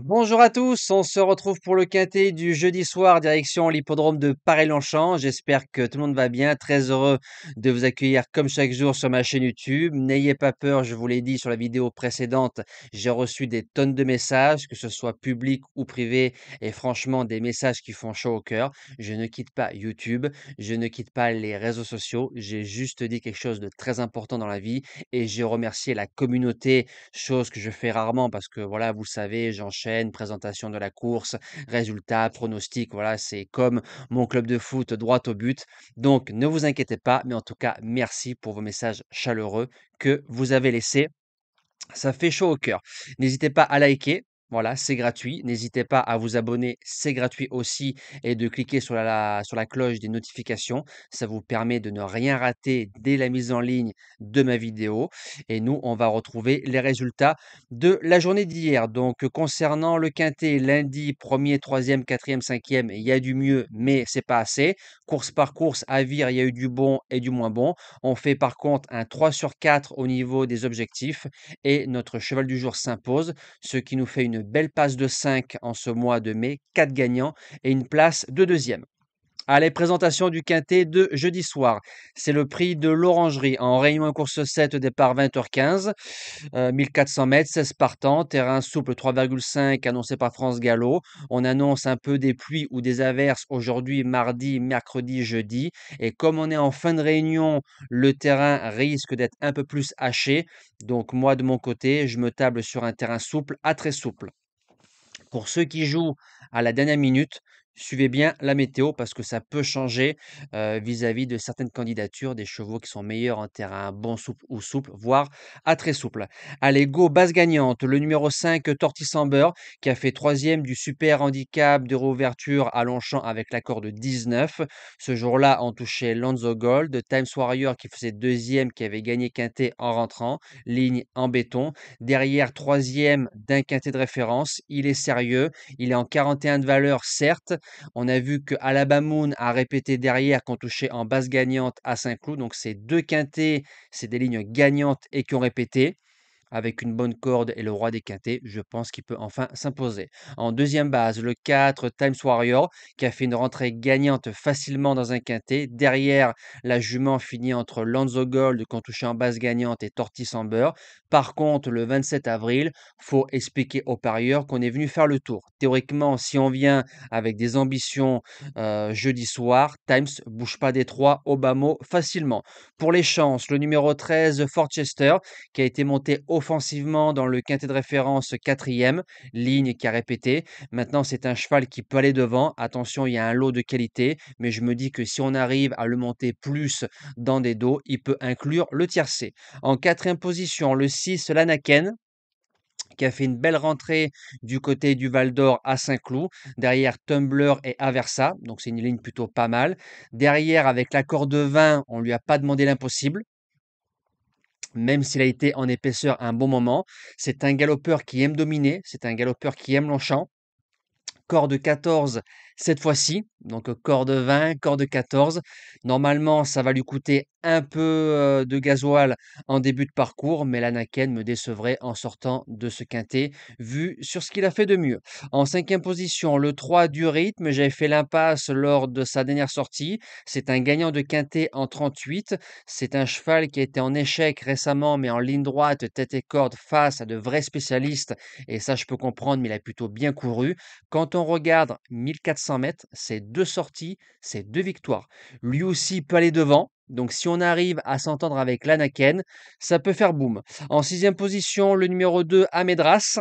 Bonjour à tous, on se retrouve pour le quintet du jeudi soir, direction l'hippodrome de Paray-Longchamp. J'espère que tout le monde va bien. Très heureux de vous accueillir comme chaque jour sur ma chaîne YouTube. N'ayez pas peur, je vous l'ai dit sur la vidéo précédente, j'ai reçu des tonnes de messages, que ce soit public ou privé, et franchement des messages qui font chaud au cœur. Je ne quitte pas YouTube, je ne quitte pas les réseaux sociaux. J'ai juste dit quelque chose de très important dans la vie et j'ai remercié la communauté, chose que je fais rarement parce que voilà, vous le savez, j'enchaîne, présentation de la course, résultats, pronostics, voilà, c'est comme mon club de foot droit au but. Donc ne vous inquiétez pas, mais en tout cas, merci pour vos messages chaleureux que vous avez laissés. Ça fait chaud au cœur. N'hésitez pas à liker, voilà, c'est gratuit. N'hésitez pas à vous abonner, c'est gratuit aussi, et de cliquer sur la cloche des notifications. Ça vous permet de ne rien rater dès la mise en ligne de ma vidéo. Et nous, on va retrouver les résultats de la journée d'hier. Donc, concernant le quintet, lundi, premier, troisième, quatrième, cinquième, il y a du mieux, mais c'est pas assez. Course par course, à Vire, il y a eu du bon et du moins bon. On fait par contre un 3 sur 4 au niveau des objectifs et notre cheval du jour s'impose, ce qui nous fait une belle passe de 5 en ce mois de mai, 4 gagnants et une place de deuxième. Allez, présentation du quintet de jeudi soir. C'est le prix de l'Orangerie en Réunion en course 7, départ 20h15, 1400 mètres, 16 partants, terrain souple 3,5 annoncé par France Gallo. On annonce un peu des pluies ou des averses aujourd'hui, mardi, mercredi, jeudi. Et comme on est en fin de réunion, le terrain risque d'être un peu plus haché. Donc moi, de mon côté, je me table sur un terrain souple à très souple. Pour ceux qui jouent à la dernière minute, suivez bien la météo parce que ça peut changer vis-à-vis de certaines candidatures, des chevaux qui sont meilleurs en terrain bon souple ou souple, voire à très souple. Allez, go, base gagnante, le numéro 5, Tortis Amber, qui a fait troisième du super handicap de réouverture à Longchamp avec l'accord de 19. Ce jour-là, on touchait Lonzo Gold, Times Warrior qui faisait deuxième, qui avait gagné quintet en rentrant, ligne en béton. Derrière, troisième d'un quintet de référence. Il est sérieux. Il est en 41 de valeur, certes. On a vu que Alabamoun a répété derrière qu'on touchait en base gagnante à Saint-Cloud. Donc, c'est deux quintets, c'est des lignes gagnantes et qui ont répété avec une bonne corde et le roi des quintets, je pense qu'il peut enfin s'imposer. En deuxième base, le 4 Times Warrior qui a fait une rentrée gagnante facilement dans un quintet. Derrière, la jument finit entre Lanzo Gold qu'on touchait en base gagnante et Tortis Amber. Par contre, le 27 avril, faut expliquer aux parieurs qu'on est venu faire le tour. Théoriquement, si on vient avec des ambitions jeudi soir, Times bouge pas des trois, Obama facilement. Pour les chances, le numéro 13 Forchester qui a été monté offensivement dans le quintet de référence quatrième, ligne qui a répété. Maintenant, c'est un cheval qui peut aller devant. Attention, il y a un lot de qualité, mais je me dis que si on arrive à le monter plus dans des dos, il peut inclure le tiercé. En quatrième position, le 6, l'Anaken, qui a fait une belle rentrée du côté du Val d'Or à Saint-Cloud. Derrière Tumblr et Aversa, donc c'est une ligne plutôt pas mal. Derrière, avec l'accord de 20, on lui a pas demandé l'impossible même s'il a été en épaisseur un bon moment. C'est un galopeur qui aime dominer, c'est un galopeur qui aime Longchamp. Corps de 14 cette fois-ci, donc corps de 20, corps de 14. Normalement, ça va lui coûter un peu de gasoil en début de parcours, mais l'Anaken me décevrait en sortant de ce quintet, vu sur ce qu'il a fait de mieux. En cinquième position, le 3 du rythme, j'avais fait l'impasse lors de sa dernière sortie. C'est un gagnant de quintet en 38. C'est un cheval qui a été en échec récemment, mais en ligne droite, tête et corde, face à de vrais spécialistes. Et ça, je peux comprendre, mais il a plutôt bien couru. Quand on regarde 1400 mètres, c'est deux sorties, c'est deux victoires. Lui aussi peut aller devant. Donc si on arrive à s'entendre avec l'Anaken, ça peut faire boum. En sixième position, le numéro 2, Amedras,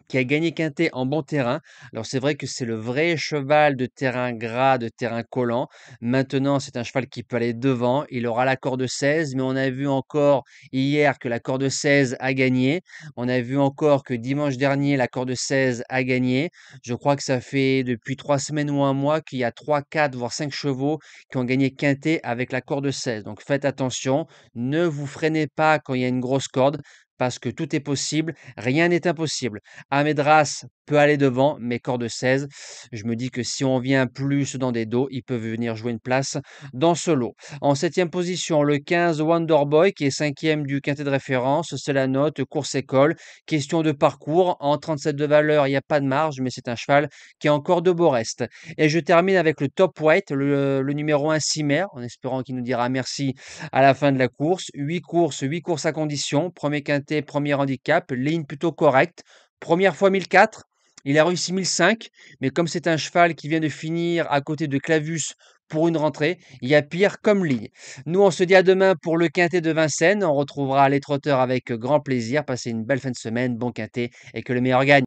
qui a gagné quintet en bon terrain. Alors c'est vrai que c'est le vrai cheval de terrain gras, de terrain collant. Maintenant, c'est un cheval qui peut aller devant. Il aura la corde 16, mais on a vu encore hier que la corde 16 a gagné. On a vu encore que dimanche dernier, la corde 16 a gagné. Je crois que ça fait depuis 3 semaines ou un mois qu'il y a 3, 4, voire 5 chevaux qui ont gagné quintet avec la corde 16. Donc faites attention, ne vous freinez pas quand il y a une grosse corde parce que tout est possible, rien n'est impossible. Amedras peut aller devant, mais corde 16. Je me dis que si on vient plus dans des dos, il peut venir jouer une place dans ce lot. En septième position, le 15 Wonderboy, qui est cinquième du quintet de référence. C'est la note course école. Question de parcours. En 37 de valeur, il n'y a pas de marge, mais c'est un cheval qui a encore de beaux restes. Et je termine avec le top weight, le numéro 1 Cimer, en espérant qu'il nous dira merci à la fin de la course. 8 courses à condition. Premier quintet, premier handicap. Ligne plutôt correcte. Première fois 1004. Il a réussi 1005, mais comme c'est un cheval qui vient de finir à côté de Clavus pour une rentrée, il y a pire comme ligne. Nous, on se dit à demain pour le quintet de Vincennes. On retrouvera les trotteurs avec grand plaisir. Passez une belle fin de semaine, bon quintet et que le meilleur gagne.